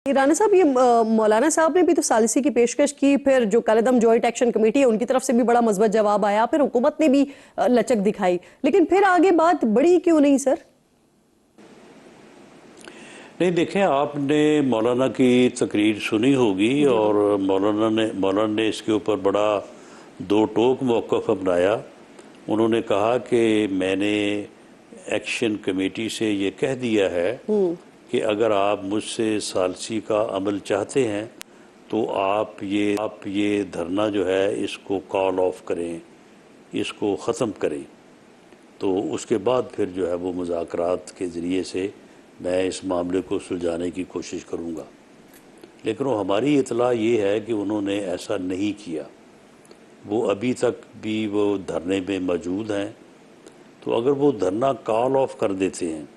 राना साहब, ये मौलाना साहब ने भी तो सालिसी की पेशकश की, फिर जो कालेदम जॉइंट एक्शन कमेटी है उनकी तरफ से भी बड़ा मजबूत जवाब आया, फिर हुकूमत ने भी लचक दिखाई, लेकिन फिर आगे बात बढ़ी क्यों नहीं सर? नहीं, देखें, आपने मौलाना की तकरीर सुनी होगी और मौलाना ने इसके ऊपर बड़ा दो टोक मौक़िफ़ अपनाया। उन्होंने कहा कि मैंने एक्शन कमेटी से ये कह दिया है कि अगर आप मुझसे सालसी का अमल चाहते हैं तो आप ये धरना जो है इसको कॉल ऑफ करें, इसको ख़त्म करें। तो उसके बाद फिर जो है वो मुज़ाकरात के ज़रिए से मैं इस मामले को सुलझाने की कोशिश करूँगा। लेकिन वो हमारी इतला ये है कि उन्होंने ऐसा नहीं किया। वो अभी तक भी वो धरने में मौजूद हैं। तो अगर वो धरना कॉल ऑफ कर देते हैं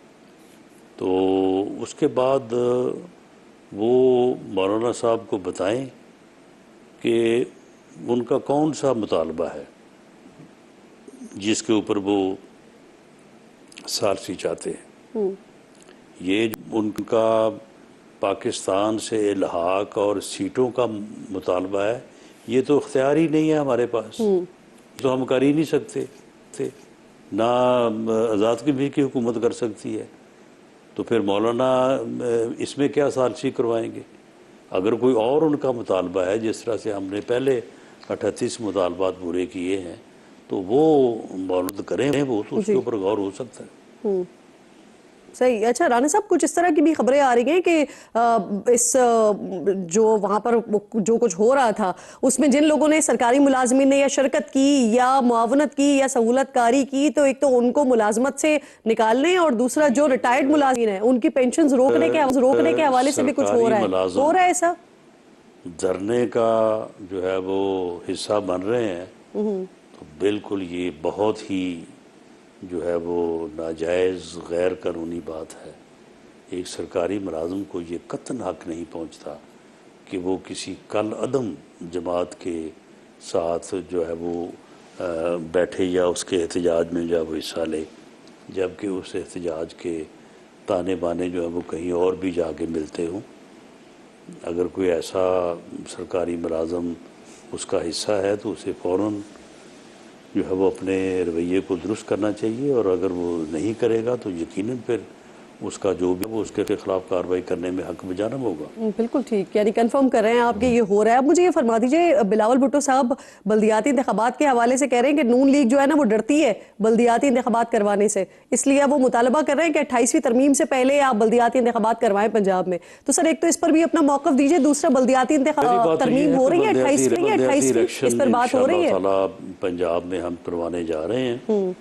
तो उसके बाद वो मौलाना साहब को बताएं कि उनका कौन सा मुतालबा है जिसके ऊपर वो सारसी चाहते हैं। ये उनका पाकिस्तान से इल्हाक और सीटों का मुतालबा है, ये तो इख्तियार ही नहीं है हमारे पास, तो हम कर ही नहीं सकते थे। ना आज़ाद कश्मीर की हुकूमत कर सकती है, तो फिर मौलाना इसमें क्या सालसी करवाएंगे। अगर कोई और उनका मुतालबा है, जिस तरह से हमने पहले 38 मुतालबात पूरे किए हैं, तो वो मौलूद करें, वो तो उसके ऊपर गौर हो सकता है। सही। अच्छा राना साहब, कुछ इस तरह की भी खबरें आ रही हैं कि जो वहां पर जो कुछ हो रहा था उसमें जिन लोगों ने सरकारी मुलाजमीन ने या शिरकत की या मुआवनत की या सहूलतकारी की, तो एक तो उनको मुलाजमत से निकालने और दूसरा जो रिटायर्ड मुलाजिम हैं उनकी पेंशन रोकने के हवाले से भी कुछ हो रहा है ऐसा? धरने का जो है वो हिस्सा बन रहे हैं, तो बिल्कुल ये बहुत ही जो है वो नाजायज़ गैर कानूनी बात है। एक सरकारी मुलाज़िम को ये कतन हक नहीं पहुंचता कि वो किसी कल अदम जमात के साथ जो है वो बैठे या उसके एहतजाज में जो है वो हिस्सा ले, जबकि उस एहतजाज के ताने बाने जो है वो कहीं और भी जाके मिलते हों। अगर कोई ऐसा सरकारी मुलाज़िम उसका हिस्सा है तो उसे फ़ौरन जो है वो अपने रवैये को दुरुस्त करना चाहिए, और अगर वो नहीं करेगा तो यकीनन फिर उसका जो भी वो उसके खिलाफ कार्रवाई करने में हक बजाना होगा। बिल्कुल ठीक, यानी कंफर्म कर रहे हैं आपके ये हो रहा है। अब मुझे ये फरमा दीजिए, बिलावल भुट्टो साहब बल्दियाती इंतखाबात के हवाले से कह रहे हैं कि नून लीग जो है ना वो डरती है बल्दियाती इंतखाबात करवाने से, इसलिए वो मुतालबा कर रहे हैं कि 28वीं तरमीम से पहले आप बल्दियाती इंतखाबात करवाएं पंजाब में। तो सर एक तो इस पर भी अपना मौक़िफ़ दीजिए, दूसरा बल्दियाती तरमीम हो रही है 28वीं, इस पर बात हो रही है। पंजाब में हम करवाने जा रहे हैं।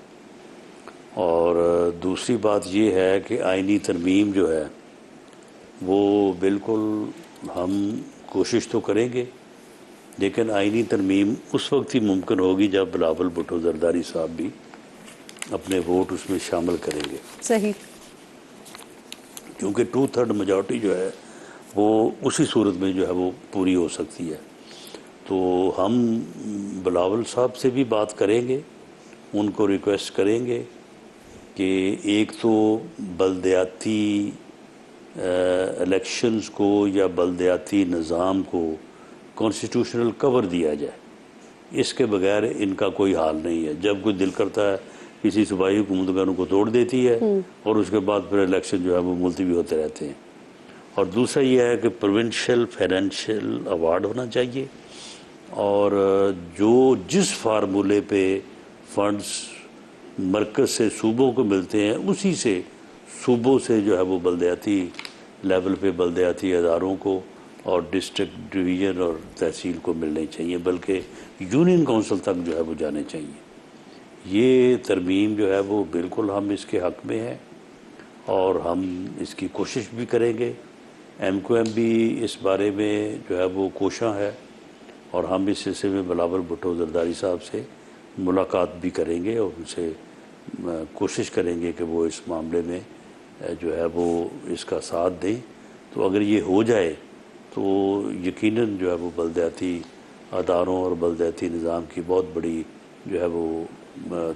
और दूसरी बात ये है कि आईनी तरमीम जो है वो बिल्कुल हम कोशिश तो करेंगे, लेकिन आईनी तरमीम उस वक्त ही मुमकिन होगी जब बिलावल भुट्टो जरदारी साहब भी अपने वोट उसमें शामिल करेंगे। सही। क्योंकि 2/3 मेजॉरिटी जो है वो उसी सूरत में जो है वो पूरी हो सकती है। तो हम बिलावल साहब से भी बात करेंगे, उनको रिक्वेस्ट करेंगे कि एक तो बल्दियाती इलेक्शंस को या बल्दियाती निज़ाम को कॉन्स्टिट्यूशनल कवर दिया जाए। इसके बगैर इनका कोई हाल नहीं है। जब कोई दिल करता है किसी सूबाई हुकूमत का उनको तोड़ देती है और उसके बाद फिर इलेक्शन जो है वो मुलतवी होते रहते हैं। और दूसरा ये है कि प्रोविंशियल फाइनेंशियल अवार्ड होना चाहिए, और जो जिस फार्मूले पे फंड्स मरकज़ से सूबों को मिलते हैं उसी से सूबों से जो है वो बल्दियाती लेवल पे बल्दियाती अदारों को और डिस्ट्रिक्ट डिवीज़न और तहसील को मिलने चाहिए, बल्कि यूनियन काउंसिल तक जो है वो जाने चाहिए। ये तरमीम जो है वो बिल्कुल हम इसके हक़ में है और हम इसकी कोशिश भी करेंगे। MQM भी इस बारे में जो है वो कोशां है, और हम इस सिलसिले में बिलावल भुट्टो जरदारी साहब से मुलाकात भी करेंगे और उनसे कोशिश करेंगे कि वो इस मामले में जो है वो इसका साथ दें। तो अगर ये हो जाए तो यकीनन जो है वो बल्दियाती अदारों और बल्दियाती निज़ाम की बहुत बड़ी जो है वो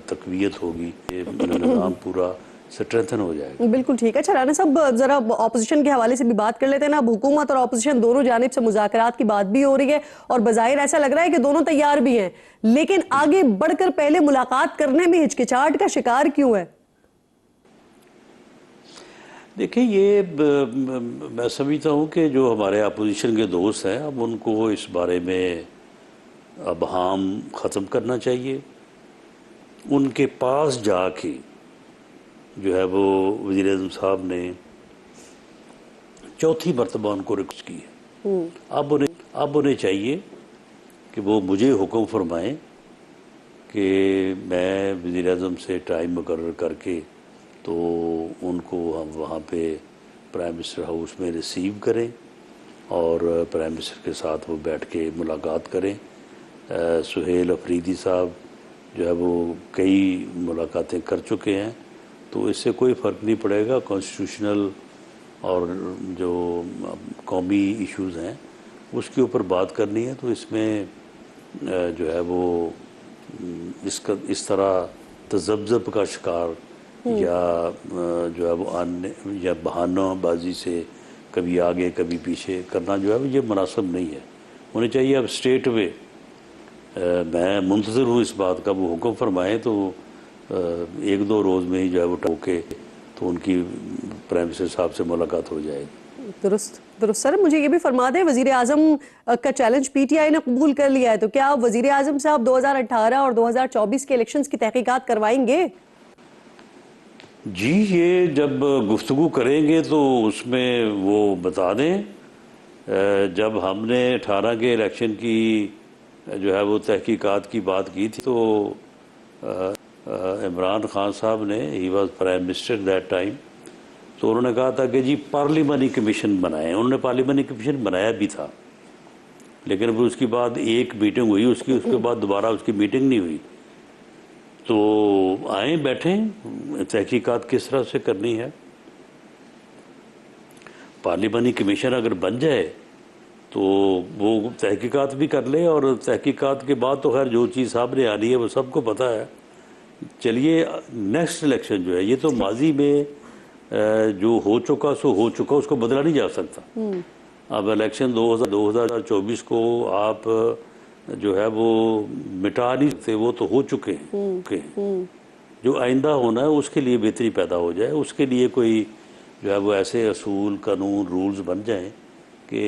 तक़वियत होगी। ये निज़ाम पूरा स्ट्रेंथन हो जाएगा। बिल्कुल ठीक है। अच्छा राणा साहब, जरा ऑपोजिशन के हवाले से भी बात कर लेते हैं ना। अब हुकूमत और ऑपोजिशन दोनों जानिब से मुज़ाकरात की बात भी हो रही है और बज़ाहिर ऐसा लग रहा है कि दोनों तैयार भी हैं, लेकिन आगे बढ़कर पहले मुलाकात करने में हिचकिचाहट का शिकार क्यों है? देखिए, ये मैं समझता हूँ कि जो हमारे अपोजिशन के दोस्त हैं, अब उनको इस बारे में अब हम ख़त्म करना चाहिए। उनके पास जाके जो है वो वज़ीर आज़म साहब ने चौथी मरतबा उनको रिक्वेस्ट की है। अब उन्हें चाहिए कि वो मुझे हुक्म फरमाएं कि मैं वज़ीर आज़म से टाइम मुकर्रर करके तो उनको हम वहाँ पे प्राइम मिनिस्टर हाउस में रिसीव करें और प्राइम मिनिस्टर के साथ वो बैठ के मुलाकात करें। सुहेल अफरीदी साहब जो है वो कई मुलाकातें कर चुके हैं, तो इससे कोई फ़र्क नहीं पड़ेगा। कॉन्स्टिट्यूशनल और जो कौमी इश्यूज़ हैं उसके ऊपर बात करनी है, तो इसमें जो है वो इस तरह तज़ब्ज़ब का शिकार या जो है वो अन्य या बहानाबाजी से कभी आगे कभी पीछे करना जो है ये मुनासिब नहीं है। उन्हें चाहिए अब स्टेट वे, मैं मुंतज़िर हूँ इस बात का, वो हुक्म फरमाएँ तो एक दो रोज़ में ही जो है वो टोके तो उनकी प्राइम मिनिस्टर साहब से मुलाकात हो जाएगी। दुरुस्त दुरुस्त। सर मुझे ये भी फरमा दें, वजीर आजम का चैलेंज पीटीआई ने कबूल कर लिया है, तो क्या वजीर आजम साहब 2018 और 2024 के इलेक्शंस की तहकीकात करवाएंगे? जी, ये जब गुफ्तगू करेंगे तो उसमें वो बता दें। जब हमने 18 के इलेक्शन की जो है वो तहकीकात की बात की थी तो इमरान खान साहब ने, he was prime minister that time, तो उन्होंने कहा था कि जी पार्लिमानी कमीशन बनाएं। उन्होंने पार्लिमानी कमीशन बनाया भी था, लेकिन फिर उसके बाद एक मीटिंग हुई उसके बाद दोबारा उसकी मीटिंग नहीं हुई। तो आए बैठें, तहकीकात किस तरह से करनी है। पार्लिमानी कमीशन अगर बन जाए तो वो तहकीकात भी कर ले, और तहकीकात के बाद तो खैर जो चीज़ सामने आनी है वो सबको पता है। चलिए, नेक्स्ट इलेक्शन जो है ये तो माजी में जो हो चुका सो हो चुका, उसको बदला नहीं जा सकता। अब इलेक्शन 2024 को आप जो है वो मिटा नहीं सकते, वो तो हो चुके हैं। जो आइंदा होना है उसके लिए बेहतरी पैदा हो जाए, उसके लिए कोई जो है वो ऐसे असूल कानून रूल्स बन जाएं कि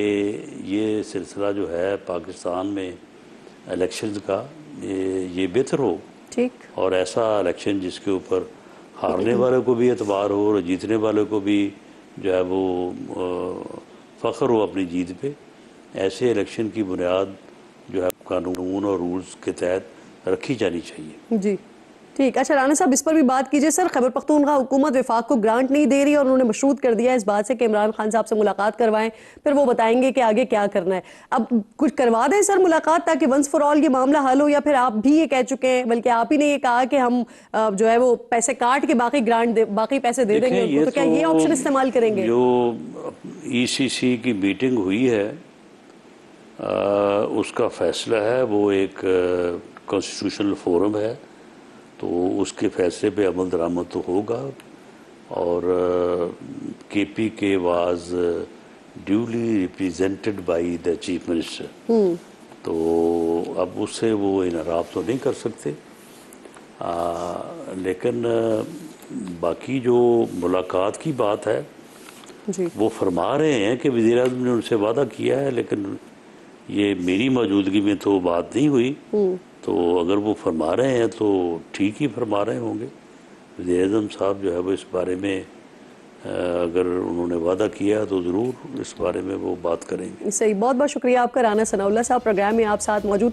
ये सिलसिला जो है पाकिस्तान में इलेक्शंस का ये बेहतर हो। ठीक। और ऐसा इलेक्शन जिसके ऊपर हारने वाले को भी एतबार हो और जीतने वाले को भी जो है वो फ़ख्र हो अपनी जीत पे, ऐसे इलेक्शन की बुनियाद जो है कानून और रूल्स के तहत रखी जानी चाहिए। जी ठीक। अच्छा राणा साहब, इस पर भी बात कीजिए। सर, खैबर पख्तूनख्वा हुकूमत वफाक को ग्रांट नहीं दे रही और उन्होंने मशरूत कर दिया है इस बात से कि इमरान खान साहब से मुलाकात करवाएं, फिर वो बताएंगे कि आगे क्या करना है। अब कुछ करवा दें सर मुलाकात, ताकि वंस फॉर ऑल ये मामला हल हो, या फिर आप भी ये कह चुके हैं, बल्कि आप ही ने ये कहा कि हम जो है वो पैसे काट के बाकी बाकी पैसे दे देंगे उनको, तो क्या ये ऑप्शन इस्तेमाल करेंगे? जो ECC की मीटिंग हुई है उसका फैसला है, वो एक कॉन्स्टिट्यूशनल फोरम है, तो उसके फैसले पे अमल दरामद तो होगा। और KPK was duly represented by the chief minister, तो अब उससे वो इनराब तो नहीं कर सकते। लेकिन बाकी जो मुलाकात की बात है जी। वो फरमा रहे हैं कि वज़ीर आज़म ने उनसे वादा किया है, लेकिन ये मेरी मौजूदगी में तो बात नहीं हुई। तो अगर वो फरमा रहे हैं तो ठीक ही फरमा रहे होंगे। वज़ीर आज़म साहब जो है वो इस बारे में अगर उन्होंने वादा किया तो ज़रूर इस बारे में वो बात करेंगे। सही। बहुत बहुत शुक्रिया आपका राना सनाउल्लाह साहब, प्रोग्राम में आप साथ मौजूद